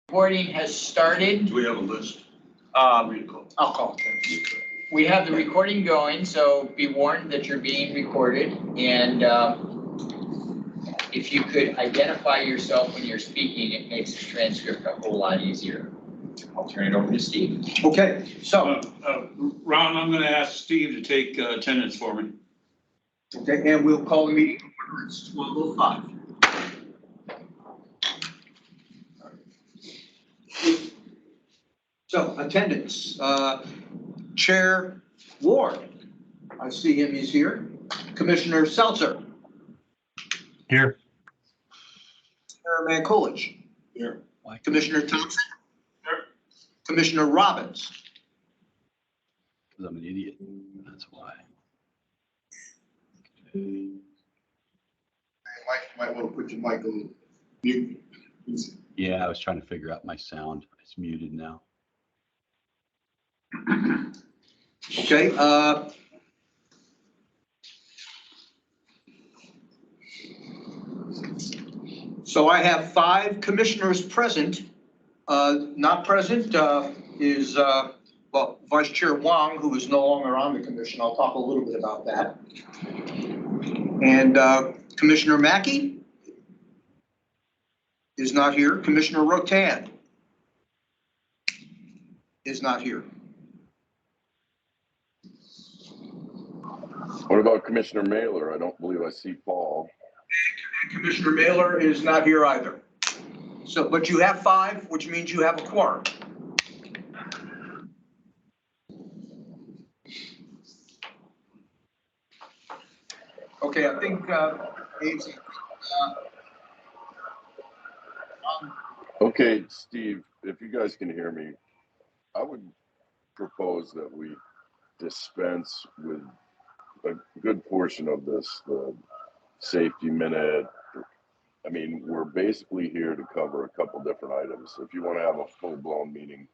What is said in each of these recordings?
Recording has started. Do we have a list? I'll call it. We have the recording going, so be warned that you're being recorded. And if you could identify yourself when you're speaking, it makes the transcript a whole lot easier. I'll turn it over to Steve. Okay, so Ron, I'm going to ask Steve to take attendance for me. Okay, and we'll call the meeting order. It's 12:05. So attendance, Chair Ward, I see him, he's here. Commissioner Seltzer. Here. Commissioner Mancolich. Here. Commissioner Thompson. Here. Commissioner Robbins. Because I'm an idiot. That's why. You might want to put your mic on mute. Yeah, I was trying to figure out my sound. It's muted now. Okay. So I have 5 commissioners present. Not present is well, Vice Chair Wong, who is no longer on the commission. I'll talk a little bit about that. And Commissioner Mackey is not here. Commissioner Rotan is not here. What about Commissioner Mailer? I don't believe I see Paul. And Commissioner Mailer is not here either. So, but you have 5, which means you have a quorum. Okay, I think Okay, Steve, if you guys can hear me, I would propose that we dispense with a good portion of this, the safety minute. I mean, we're basically here to cover a couple different items. If you want to have a full-blown meeting,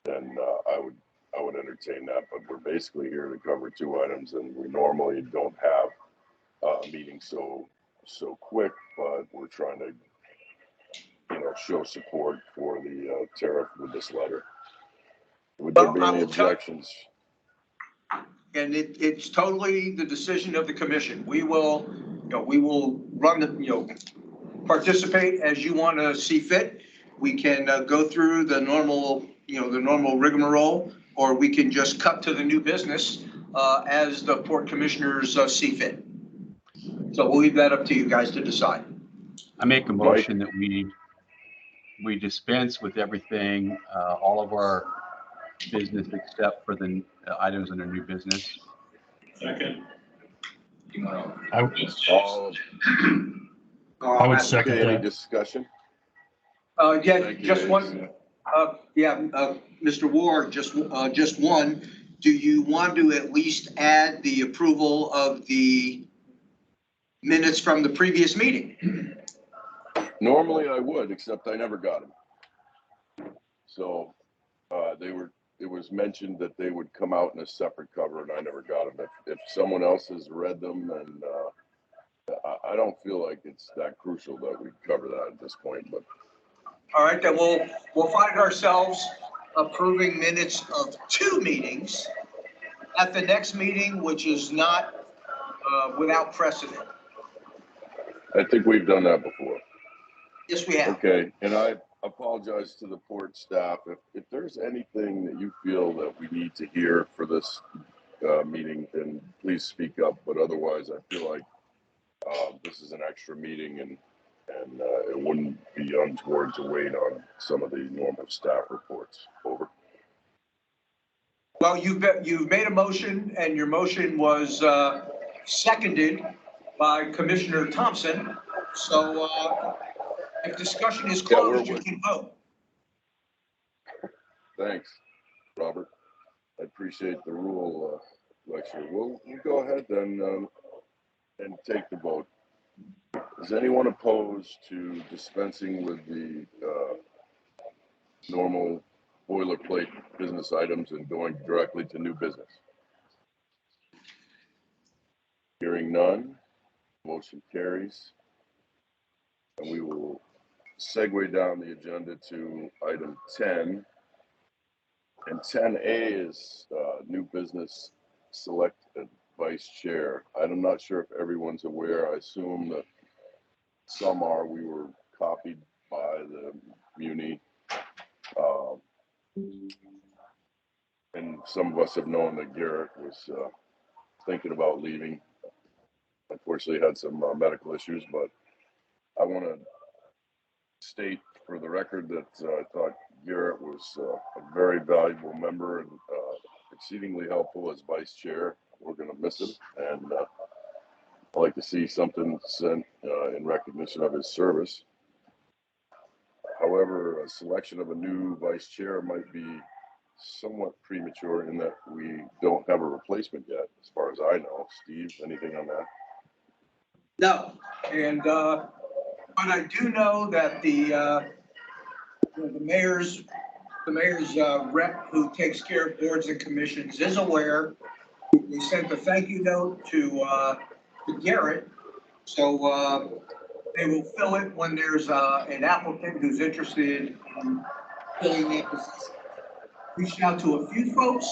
then I would entertain that. But we're basically here to cover 2 items, and we normally don't have a meeting so quick. But we're trying to, show support for the tariff with this letter. Would there be any objections? and it's totally the decision of the commission. We will, we will run the, participate as you want to see fit. We can go through the normal, the normal rigmarole, or we can just cut to the new business as the port commissioners see fit. So we'll leave that up to you guys to decide. I make a motion that we dispense with everything, all of our business except for the items under new business. Second. I would second Any that. discussion? Yeah, just one. Mr. Ward, just one. Do you want to at least add the approval of the minutes from the previous meeting? Normally I would, except I never got them. So it was mentioned that they would come out in a separate cover, and I never got them. If someone else has read them, and I don't feel like it's that crucial that we cover that at this point. But All right, then we'll find ourselves approving minutes of 2 meetings at the next meeting, which is not without precedent. I think we've done that before. Yes, we have. Okay, and I apologize to the port staff. If there's anything that you feel that we need to hear for this meeting, then please speak up. But otherwise, I feel like this is an extra meeting, and it wouldn't be untoward to wait on some of the normal staff reports. Over. Well, you've made a motion, and your motion was seconded by Commissioner Thompson. So if discussion is closed, you can vote. Thanks, Robert. I appreciate the rule lecture. We'll go ahead then and take the vote. Is anyone opposed to dispensing with the normal boilerplate business items and going directly to new business? Hearing none, motion carries. And we will segue down the agenda to item 10. And 10A is new business select vice chair. I'm not sure if everyone's aware. I assume that some are. We were copied by the Muni. And some of us have known that Garrett was thinking about leaving. Unfortunately, had some medical issues, but I want to state for the record that I thought Garrett was a very valuable member and exceedingly helpful as vice chair. We're going to miss him, and I'd like to see something sent in recognition of his service. However, a selection of a new vice chair might be somewhat premature in that we don't have a replacement yet, as far as I know. Steve, anything on that? No, and, but I do know that the mayor's rep who takes care of boards and commissions is aware. We sent a thank you note to Garrett, so they will fill it when there's an applicant who's interested in filling that position. Reached out to a few folks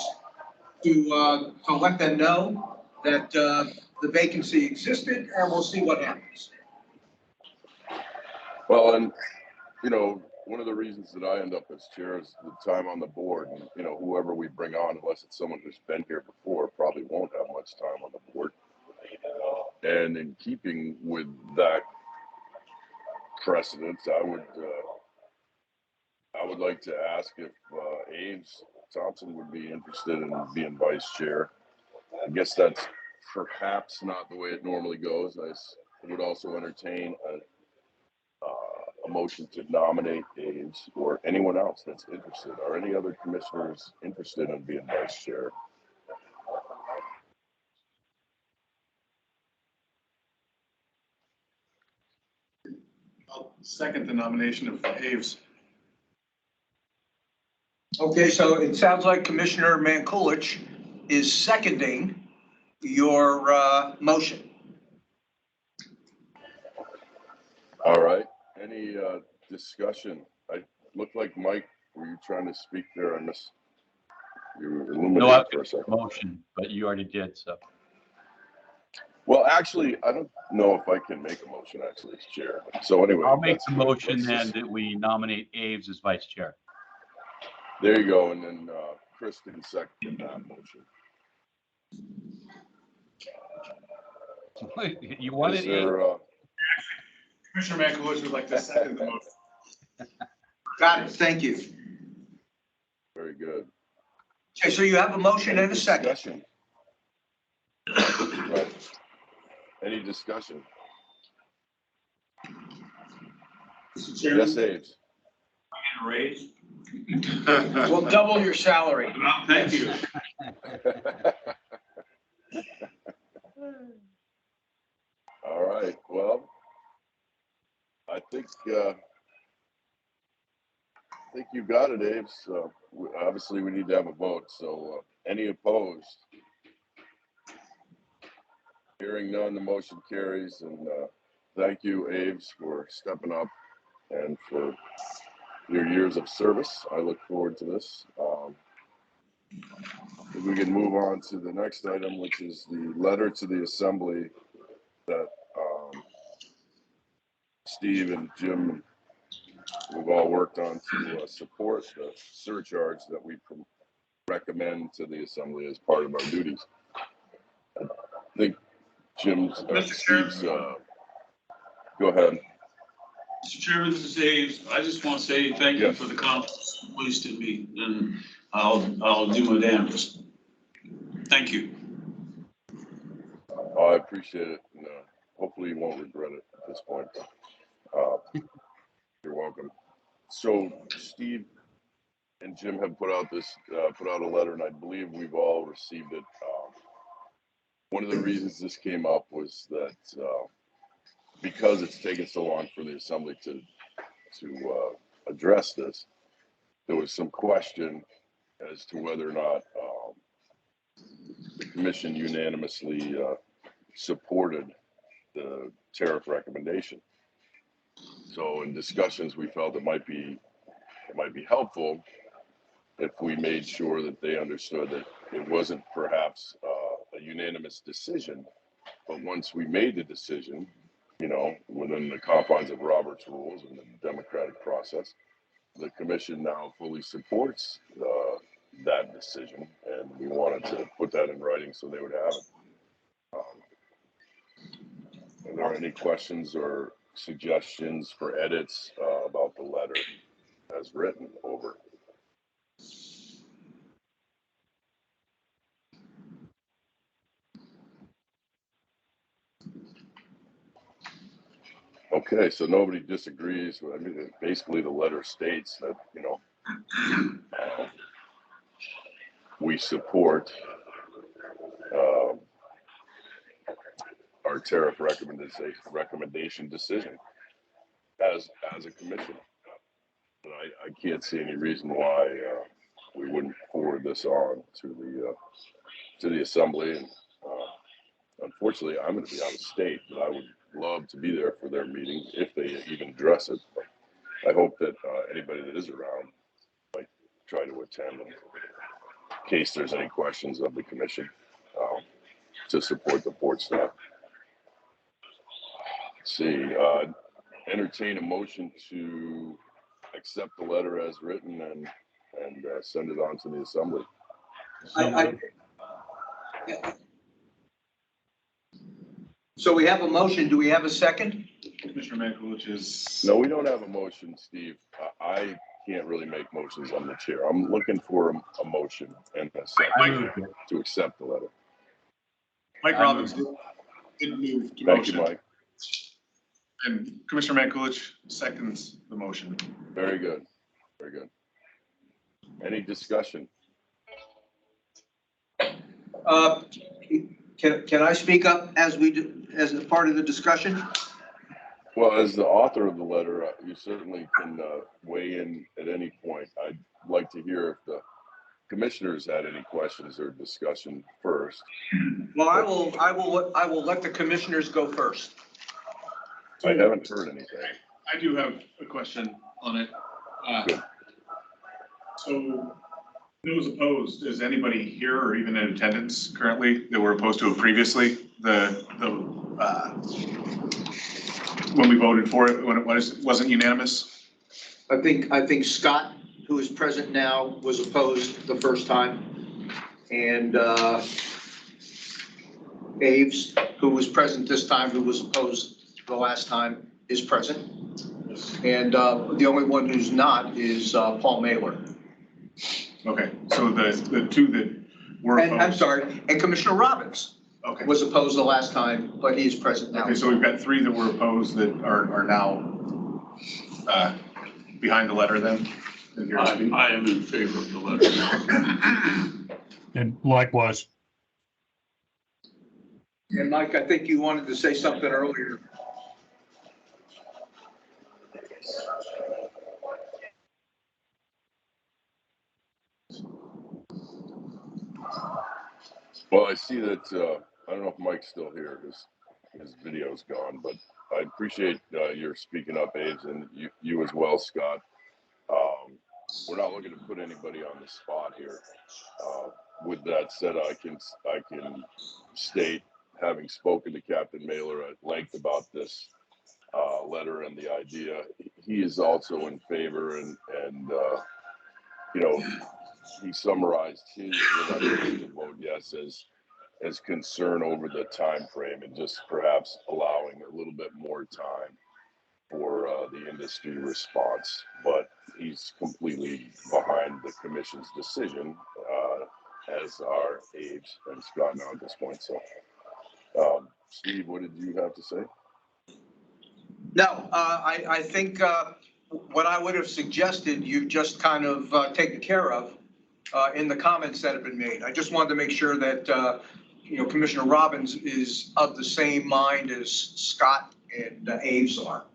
to let them know that the vacancy existed, and we'll see what happens. Well, and you know, one of the reasons that I end up as chair is the time on the board. And, you know, whoever we bring on, unless it's someone who's been here before, probably won't have much time on the board. And in keeping with that precedent, I would like to ask if Ames Thompson would be interested in being vice chair. I guess that's perhaps not the way it normally goes. I would also entertain a motion to nominate Ames or anyone else that's interested. Are any other commissioners interested in being vice chair? I'll second the nomination of Aves. Okay, so it sounds like Commissioner Mankulich is seconding your motion. All right. Any discussion? I looked like Mike. Were you trying to speak there? I missed. You were illuminated No, I for a second. motion, but you already did, so. Well, actually, I don't know if I can make a motion actually as chair. So anyway, I'll make that's the good. motion Let's then just- that we nominate Aves as vice chair. There you go. And then Chris can second that motion. You wanted Is Aves? there, Commissioner Mankiewicz would like to second the motion. Got it, thank you. very good. Okay, so you have a motion and a second. Discussion? Right. Any discussion? Mr. Yes, Chairman, Ames. a raise. We'll double your salary. Thank you. All right. Well, I think you got it, Abe. So obviously we need to have a vote. So any opposed? Hearing none, the motion carries. And thank you, Abe, for stepping up and for your years of service. I look forward to this. If we can move on to the next item, which is the letter to the assembly that Steve and Jim, we've all worked on to support the surcharge that we recommend to the assembly as part of our duties. I think Jim's, Steve's, go ahead. Mr. Chairman, this is Dave. I just want to say thank you Yes. for the confidence you placed in me, and I'll do my damnedest. Thank you. I appreciate it. And, hopefully you won't regret it at this point. You're welcome. So Steve and Jim have put out a letter, and I believe we've all received it. One of the reasons this came up was that because it's taken so long for the assembly to address this, there was some question as to whether or not the commission unanimously supported the tariff recommendation. So in discussions, we felt it might be helpful if we made sure that they understood that it wasn't perhaps a unanimous decision, but once we made the decision, within the confines of Robert's rules and the democratic process, the commission now fully supports that decision, and we wanted to put that in writing so they would have it. Are there any questions or suggestions for edits about the letter as written? Over. Okay, so nobody disagrees. I mean, basically the letter states that, we support our tariff recommendation decision as a commission. And I can't see any reason why we wouldn't forward this on to the assembly. And unfortunately, I'm going to be out of state, but I would love to be there for their meeting if they even address it. But I hope that anybody that is around might try to attend in case there's any questions of the commission to support the port staff. Let's see, entertain a motion to accept the letter as written and send it on to the assembly. So we have a motion. Do we have a second? Commissioner Mankiewicz is. No, we don't have a motion, Steve. I can't really make motions. I'm the chair. I'm looking for a motion and a second to accept the letter. Mike Robbins did move to Thank motion. you, Mike. And Commissioner Mankiewicz seconds the motion. Very good. Very good. Any discussion? Can I speak up as a part of the discussion? Well, as the author of the letter, you certainly can weigh in at any point. I'd like to hear if the commissioners had any questions or discussion first. Well, I will let the commissioners go first. I haven't heard anything. I do have a question on it. Good. So those opposed, is anybody here or even in attendance currently that were opposed to it previously? When we voted for it, when it wasn't unanimous? I think Scott, who is present now, was opposed the first time. And Aves, who was present this time, who was opposed the last time, is present. And the only one who's not is Paul Mailer. Okay, so the two that were opposed. And I'm sorry, and Commissioner Robbins Okay. was opposed the last time, but he is present now. Okay, so we've got three that were opposed that are now behind the letter then? I am in favor of the letter. And likewise. And Mike, I think you wanted to say something earlier. Well, I see that, I don't know if Mike's still here, his video's gone, but I appreciate your speaking up, Aves, and you as well, Scott. We're not looking to put anybody on the spot here. With that said, I can state, having spoken to Captain Mailer at length about this letter and the idea, he is also in favor, and he summarized his reluctance to vote yes as concern over the time frame and just perhaps allowing a little bit more time for the industry response. But he's completely behind the commission's decision, as are Aves and Scott now at this point. So, Steve, what did you have to say? No, I think what I would have suggested, you've just kind of taken care of in the comments that have been made. I just wanted to make sure that, Commissioner Robbins is of the same mind as Scott and Aves are.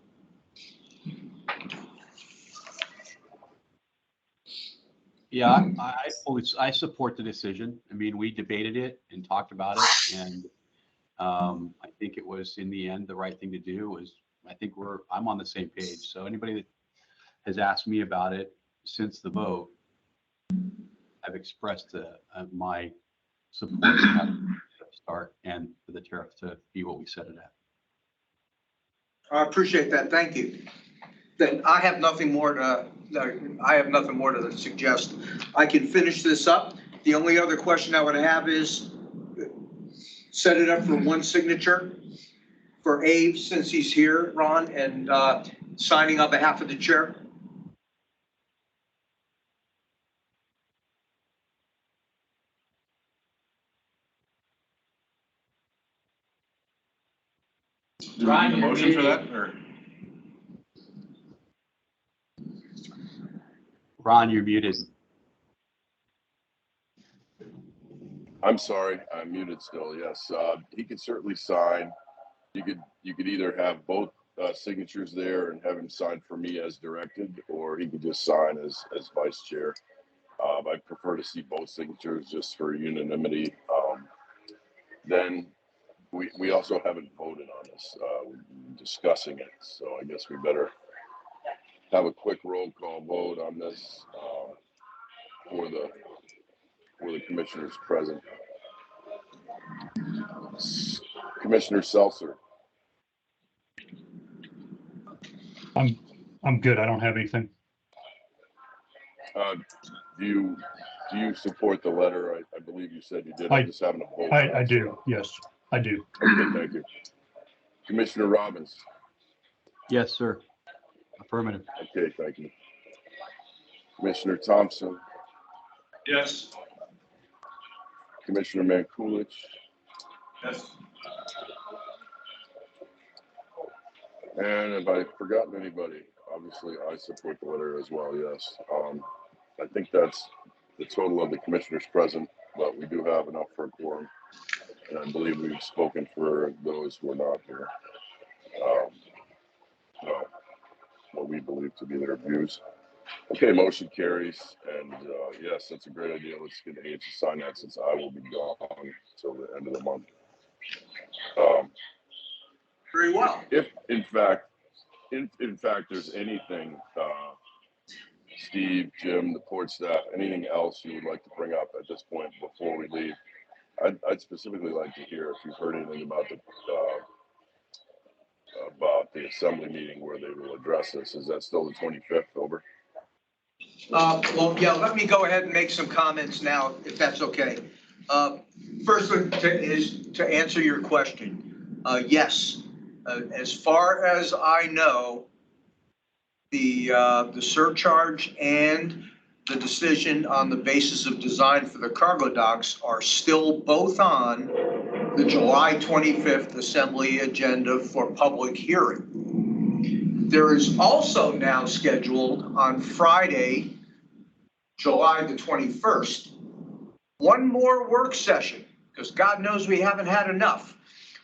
Yeah, I support the decision. I mean, we debated it and talked about it, and I think it was in the end the right thing to do was I think I'm on the same page. So anybody that has asked me about it since the vote, I've expressed my support for having to start and for the tariff to be what we set it at. I appreciate that. Thank you. Then I have nothing more to suggest. I can finish this up. The only other question I would have is set it up for one signature for Abe, since he's here, Ron, and signing on behalf of the chair. Do we need a motion for that, or? Ron, you're muted. I'm sorry, I'm muted still, yes. He could certainly sign. You could either have both signatures there and have him sign for me as directed, or he could just sign as vice chair. I prefer to see both signatures just for unanimity. Then we also haven't voted on this. We're discussing it, so I guess we better have a quick roll call vote on this for the commissioners present. Commissioner Seltzer. I'm good. I don't have anything. Do you support the letter? I believe you said you did. I'm just having a vote. I do. Yes, I do. Okay, thank you. Commissioner Robbins. Yes, sir. Affirmative. Okay, thank you. Commissioner Thompson. Yes. Commissioner Mankulich. Yes. And have I forgotten anybody? Obviously, I support the letter as well, yes. I think that's the total of the commissioners present, but we do have enough for a quorum. And I believe we've spoken for those who are not here. What we believe to be their views. Okay, motion carries. And yes, that's a great idea. Let's get Age to sign that, since I will be gone until the end of the month. Very well. If in fact there's anything, Steve, Jim, the port staff, anything else you would like to bring up at this point before we leave, I'd specifically like to hear if you've heard anything about the assembly meeting where they will address this. Is that still the 25th, over? Well, yeah, let me go ahead and make some comments now, if that's okay. First one is to answer your question. Yes, as far as I know, the surcharge and the decision on the basis of design for the cargo docks are still both on the July 25th assembly agenda for public hearing. There is also now scheduled on Friday, July the 21st, one more work session, because God knows we haven't had enough.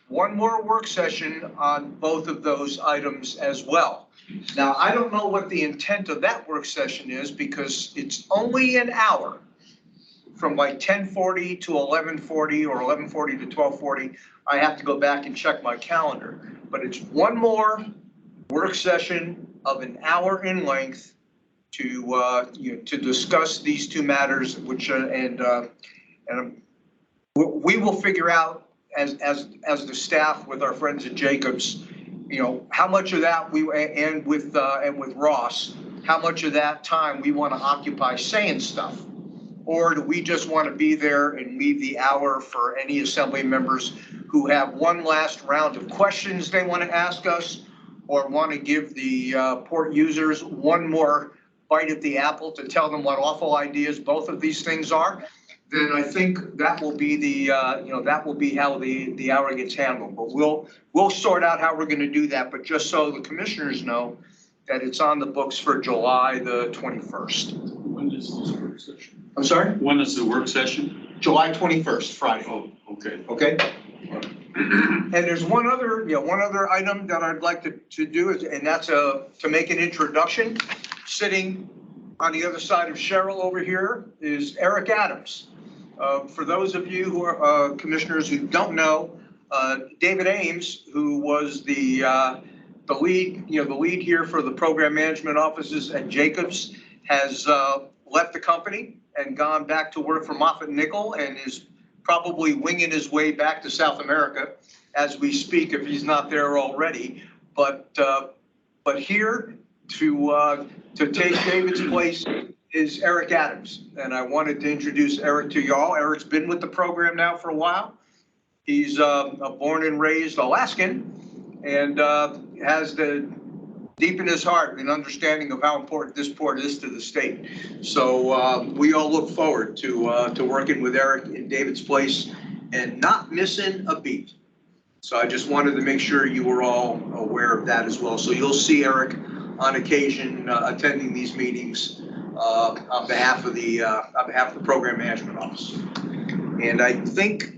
One more work session on both of those items as well. Now, I don't know what the intent of that work session is, because it's only an hour, from like 10:40 to 11:40 or 11:40 to 12:40. I have to go back and check my calendar, but it's one more work session of an hour in length to discuss these two matters, which we will figure out as the staff with our friends at Jacobs, how much of that and with Ross, how much of that time we want to occupy saying stuff, or do we just want to be there and leave the hour for any assembly members who have one last round of questions they want to ask us, or want to give the port users one more bite at the apple to tell them what awful ideas both of these things are? Then I think that will be that will be how the hour gets handled. But we'll sort out how we're going to do that. But just so the commissioners know that it's on the books for July the 21st. When is this work session? I'm sorry? When is the work session? July 21st, Friday. Oh, okay. Okay. And there's one other item that I'd like to do, and that's to make an introduction. Sitting on the other side of Cheryl over here is Eric Adams. For those of you who are commissioners who don't know, David Ames, who was the the lead here for the program management offices at Jacobs has left the company and gone back to work for Moffitt Nickel and is probably winging his way back to South America as we speak, if he's not there already. But here to take David's place is Eric Adams. And I wanted to introduce Eric to y'all. Eric's been with the program now for a while. He's a born and raised Alaskan and has deep in his heart an understanding of how important this port is to the state. So we all look forward to working with Eric in David's place and not missing a beat. So I just wanted to make sure you were all aware of that as well. So you'll see Eric on occasion attending these meetings on behalf of the program management office. And I think,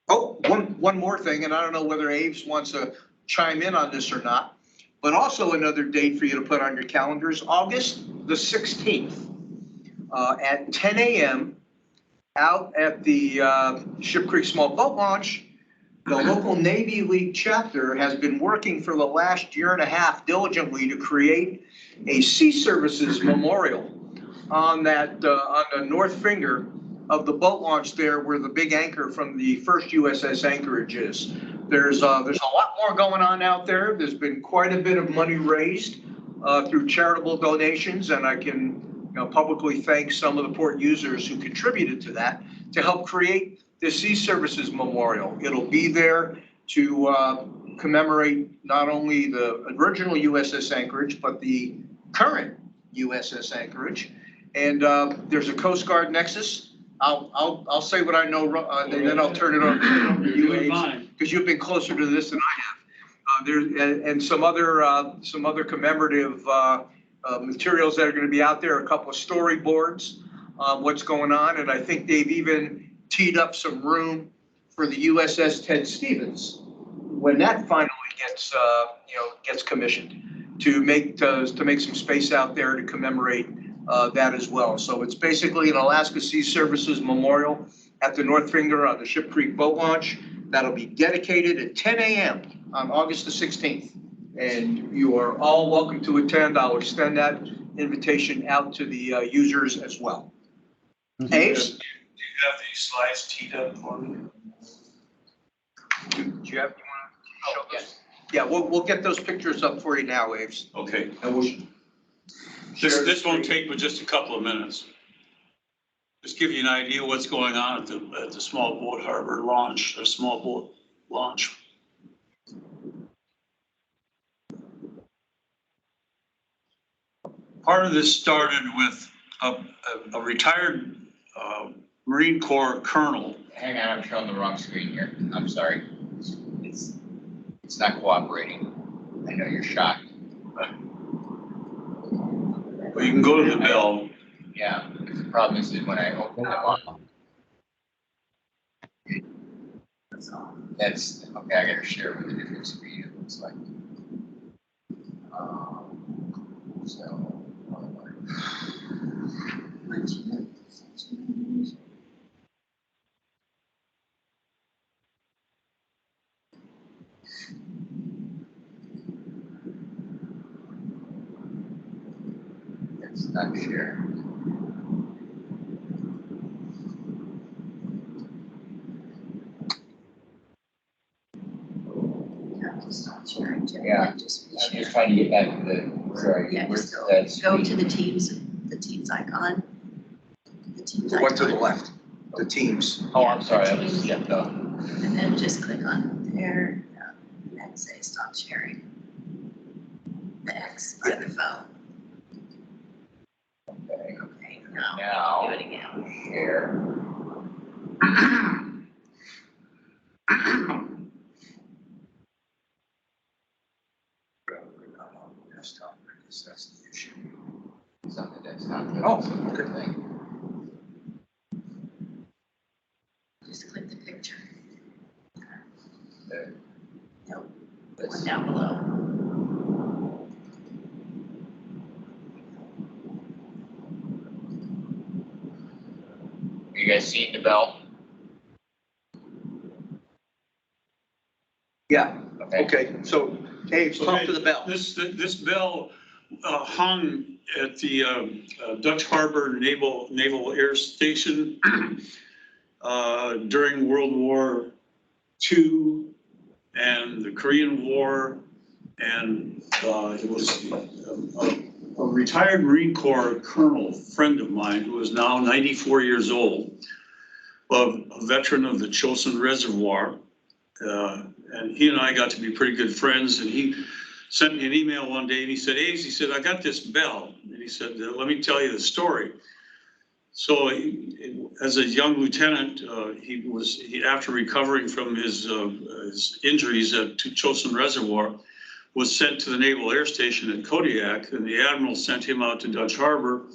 one more thing, and I don't know whether Aves wants to chime in on this or not, but also another date for you to put on your calendars, August the 16th at 10 a.m. out at the Ship Creek Small Boat Launch. The local Navy League chapter has been working for the last year and a half diligently to create a sea services memorial on that on the north finger of the boat launch there, where the big anchor from the first USS Anchorage is. There's a lot more going on out there. There's been quite a bit of money raised through charitable donations, and I can publicly thank some of the port users who contributed to that to help create the Sea Services Memorial. It'll be there to commemorate not only the original USS Anchorage, but the current USS Anchorage. And there's a Coast Guard nexus. I'll say what I know, and then I'll turn it over to you, Abe, because you've been closer to this than I have. And some other commemorative materials that are going to be out there. A couple of storyboards on what's going on, and I think they've even teed up some room for the USS Ted Stevens when that finally gets commissioned to make some space out there to commemorate that as well. So it's basically an Alaska Sea Services Memorial at the North Finger on the Ship Creek Boat Launch that'll be dedicated at 10 a.m. on August the 16th. And you are all welcome to attend. I'll extend that invitation out to the users as well. Aves? You have these slides teed up for me? Do you want to show this? Yeah, we'll get those pictures up for you now, Aves. Okay. And we'll This won't take but just a couple of minutes. Just give you an idea what's going on at the small boat harbor launch, or small boat launch. Part of this started with a retired Marine Corps colonel. Hang on, I'm showing the wrong screen here. I'm sorry. It's not cooperating. I know you're shocked. Well, you can go to the bell. Yeah, the problem is that when I open them up, that's, okay, I gotta share with a different screen, it looks like. So. It's not shared. Yeah, I'm just trying to get back to the, sorry, Yeah, where's just that go screen? to the teams icon. The teams The one to the icon. left, the teams. Oh, I'm sorry, I was, yeah, no. And then just click on there and say stop sharing. The X by the phone. Okay, Okay, now now, do it again. share. Desktop, that's the issue. It's on the desktop. Oh, okay. Thing. Just click the picture. There. Nope, the This. one down below. You guys seen the bell? Yeah, Okay. okay, so Abe, talk to the bell. This bell hung at the Dutch Harbor Naval Air Station during World War II and the Korean War. And it was a retired Marine Corps colonel friend of mine who is now 94 years old, a veteran of the Chosin Reservoir. And he and I got to be pretty good friends, and he sent me an email one day and he said, Ace, he said, I got this bell. And he said, let me tell you the story. So as a young lieutenant, after recovering from his injuries at Chosin Reservoir, was sent to the Naval Air Station at Kodiak, and the Admiral sent him out to Dutch Harbor.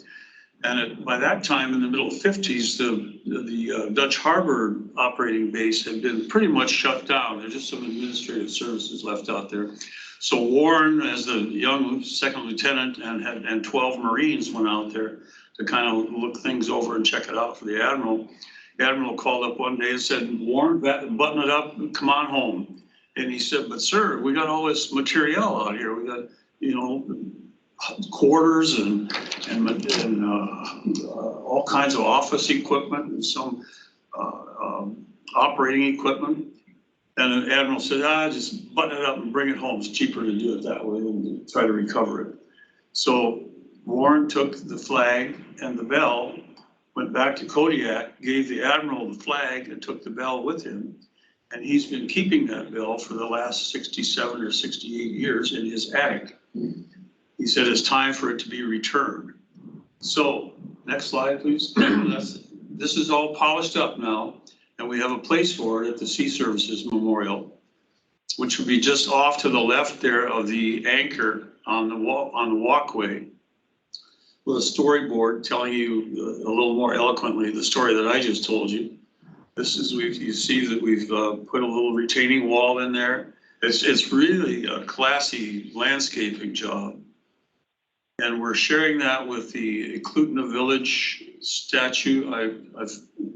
And by that time, in the middle 50s, the Dutch Harbor operating base had been pretty much shut down. There's just some administrative services left out there. So Warren, as the young second lieutenant, and 12 Marines went out there to kind of look things over and check it out for the Admiral. The Admiral called up one day and said, Warren, button it up, come on home. And he said, but sir, we got all this material out here. We got, quarters and all kinds of office equipment and some operating equipment. And the Admiral said, just button it up and bring it home. It's cheaper to do it that way than to try to recover it. So Warren took the flag and the bell, went back to Kodiak, gave the Admiral the flag and took the bell with him. And he's been keeping that bell for the last 67 or 68 years in his attic. He said it's time for it to be returned. So next slide, please. This is all polished up now, and we have a place for it at the Sea Services Memorial, which would be just off to the left there of the anchor on the walkway, with a storyboard telling you a little more eloquently the story that I just told you. You see that we've put a little retaining wall in there. It's really a classy landscaping job. And we're sharing that with the Eklutna Village statue.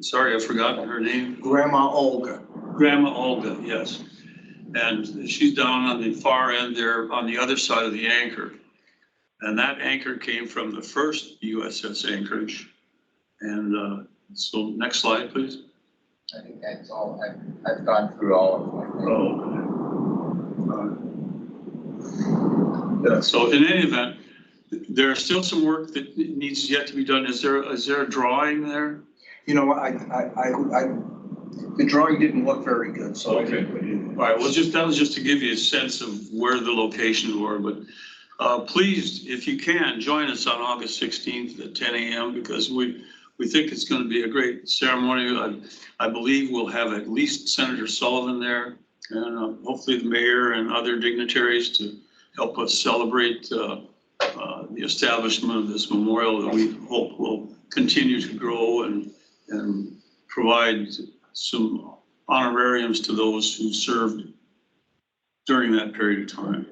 Sorry, I've forgotten her name. Grandma Olga. Grandma Olga, yes. And she's down on the far end there on the other side of the anchor. And that anchor came from the first USS Anchorage. And so next slide, please. I think that's all. I've gone through all of them. Yeah, so in any event, there's still some work that needs yet to be done. Is there a drawing there? The drawing didn't look very good, so I didn't put it in. All right, well, that was just to give you a sense of where the locations were, but please, if you can, join us on August 16th at 10 a.m. because we think it's going to be a great ceremony. I believe we'll have at least Senator Sullivan there and hopefully the mayor and other dignitaries to help us celebrate the establishment of this memorial that we hope will continue to grow and provide some honorariums to those who served during that period of time.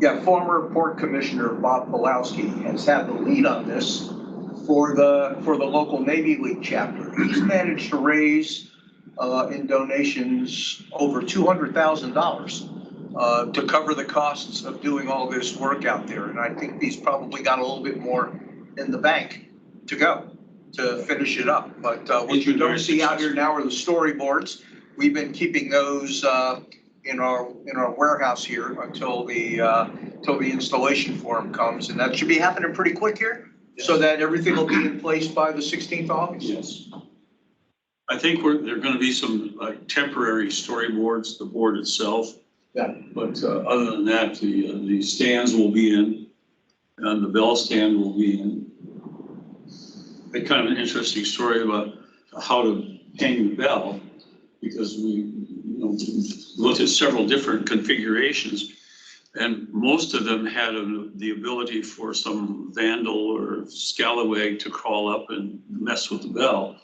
Yeah, former Port Commissioner Bob Pulowski has had the lead on this for the local Navy League chapter. He's managed to raise in donations over $200,000 to cover the costs of doing all this work out there. And I think he's probably got a little bit more in the bank to go to finish it up. But what you don't see out here now are the storyboards. We've been keeping those in our warehouse here until the installation form comes, and that should be happening pretty quick here. Yes. So that everything will be in place by the 16th of August. Yes. I think there are going to be some temporary storyboards, the board itself. Yeah. But other than that, the stands will be in, and the bell stand will be in. It's kind of an interesting story about how to hang the bell, because we looked at several different configurations, and most of them had the ability for some vandal or scallywag to crawl up and mess with the bell.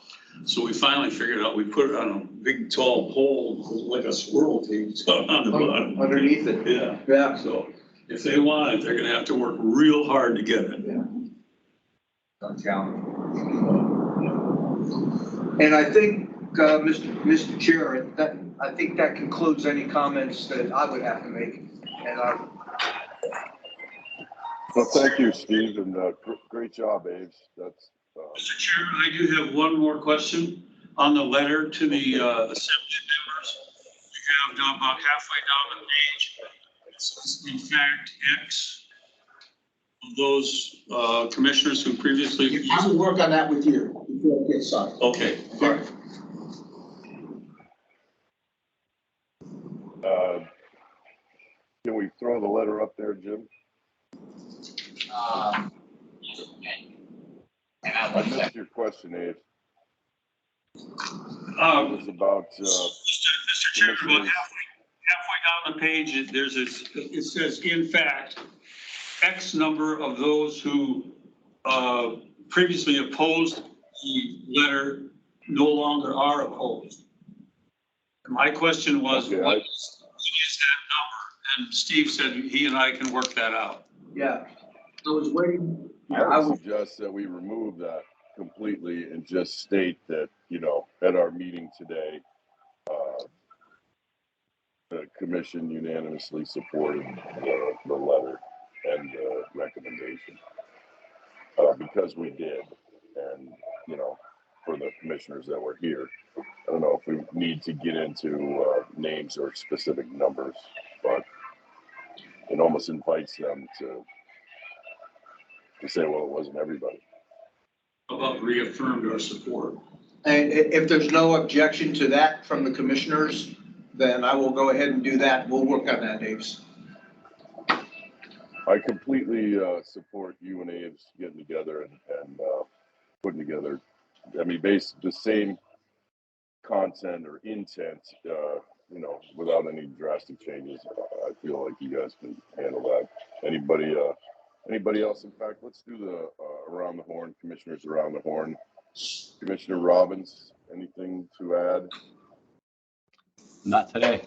So we finally figured out, we put it on a big tall pole, like a squirrel cage on the bottom. Underneath it. Yeah. Yeah. So if they want it, they're gonna have to work real hard to get it. Yeah. Don't challenge. And I think, Mr. Chair, I think that concludes any comments that I would have to make. And Well, thank you, Steve, and great job, Aves. That's Mr. Chairman, I do have one more question on the letter to the assembly members. We have about halfway down the page. It says, in fact, X of those commissioners who previously. I will work on that with you before it gets signed. Okay, all right. Can we throw the letter up there, Jim? And I I love that. missed your question, Aves. It Um, was about, Mr. Chairman, about halfway down the page, it says, in fact, X number of those who previously opposed the letter no longer are opposed. My question was, Okay, what is that number? And Steve said he and I can work that out. Yeah, I was waiting. I would suggest that we remove that completely and just state that, at our meeting today, the commission unanimously supported the letter and the recommendation. Because we did, and, for the commissioners that were here. I don't know if we need to get into names or specific numbers, but it almost invites them to say, well, it wasn't everybody. About reaffirmed our support. And if there's no objection to that from the commissioners, then I will go ahead and do that. We'll work on that, Aves. I completely support you and Aves getting together and putting together, the same content or intent, without any drastic changes. I feel like you guys can handle that. Anybody else? In fact, let's do the around the horn, commissioners around the horn. Commissioner Robbins, anything to add? Not today.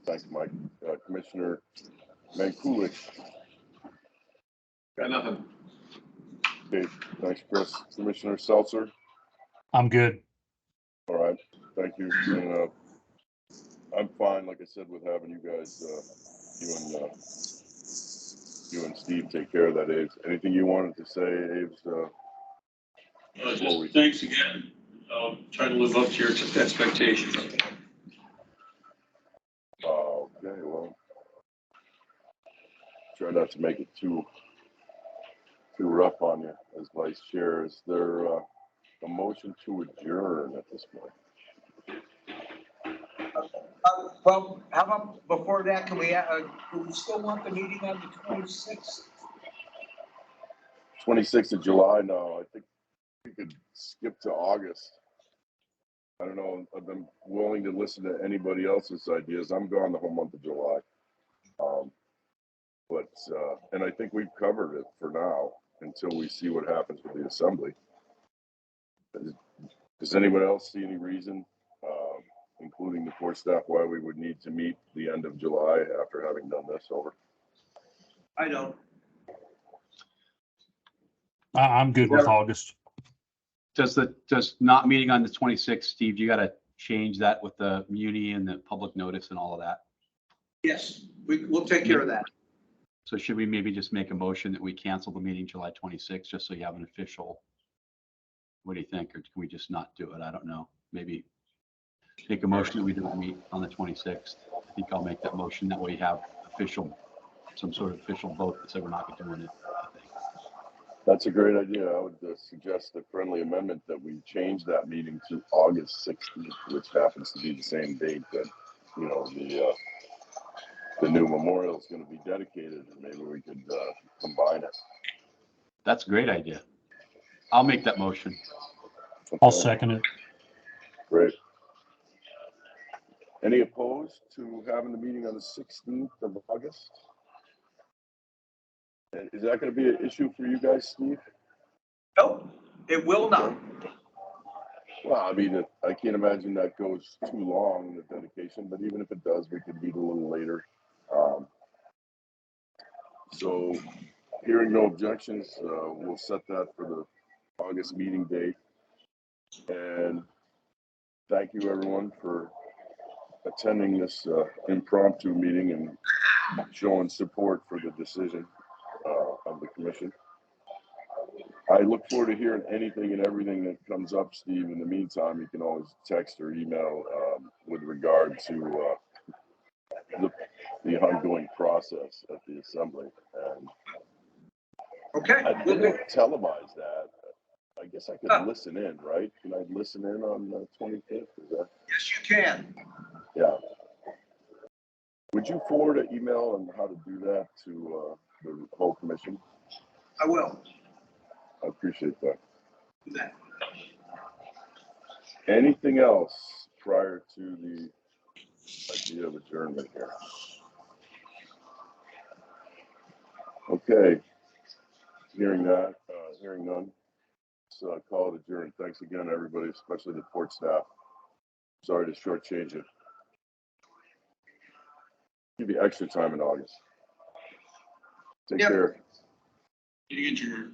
Thanks, Mike. Commissioner Mankulich. Got nothing. Okay, thanks, Chris. Commissioner Seltzer. I'm good. All right, thank you. And, I'm fine, like I said, with having you guys, you and Steve take care of that, Aves. Anything you wanted to say, Aves? Just thanks again. I'll try to live up to your expectations. Okay, well, try not to make it too rough on you as vice chair. Is there a motion to adjourn at this point? Well, how about before that, do we still want the meeting on the 26th? 26th of July? No, I think we could skip to August. I don't know. I've been willing to listen to anybody else's ideas. I'm gone the whole month of July. And I think we've covered it for now until we see what happens with the assembly. Does anyone else see any reason, including the core staff, why we would need to meet the end of July after having done this over? I don't. I'm good with August. Does not meeting on the 26th, Steve, you got to change that with the muni and the public notice and all of that. Yes, we'll take care of that. So should we maybe just make a motion that we cancel the meeting July 26th, just so you have an official? What do you think? Or can we just not do it? I don't know. Maybe take a motion that we don't meet on the 26th. I think I'll make that motion. That way you have some sort of official vote that said we're not doing it, I think. That's a great idea. I would suggest a friendly amendment that we change that meeting to August 16th, which happens to be the same date that, the new memorial is going to be dedicated, and maybe we could combine it. That's a great idea. I'll make that motion. Okay. I'll second it. Great. Any opposed to having the meeting on the 16th of August? And is that going to be an issue for you guys, Steve? Nope, it will not. Well, I can't imagine that goes too long, the dedication, but even if it does, we could meet a little later. So hearing no objections, we'll set that for the August meeting date. And thank you everyone for attending this impromptu meeting and showing support for the decision of the commission. I look forward to hearing anything and everything that comes up, Steve. In the meantime, you can always text or email with regard to the ongoing process at the assembly. And Okay, I we'll do. didn't televise that. I guess I could listen in, right? Can I listen in on the 25th? Is that? Yes, you can. Yeah. Would you forward an email on how to do that to the whole commission? I will. I appreciate that. Do that. Anything else prior to the idea of adjournment here? Okay. Hearing that, hearing none. So call it adjourned. Thanks again, everybody, especially the port staff. Sorry to shortchange it. Give you extra time in August. Take Yep. care. You get your.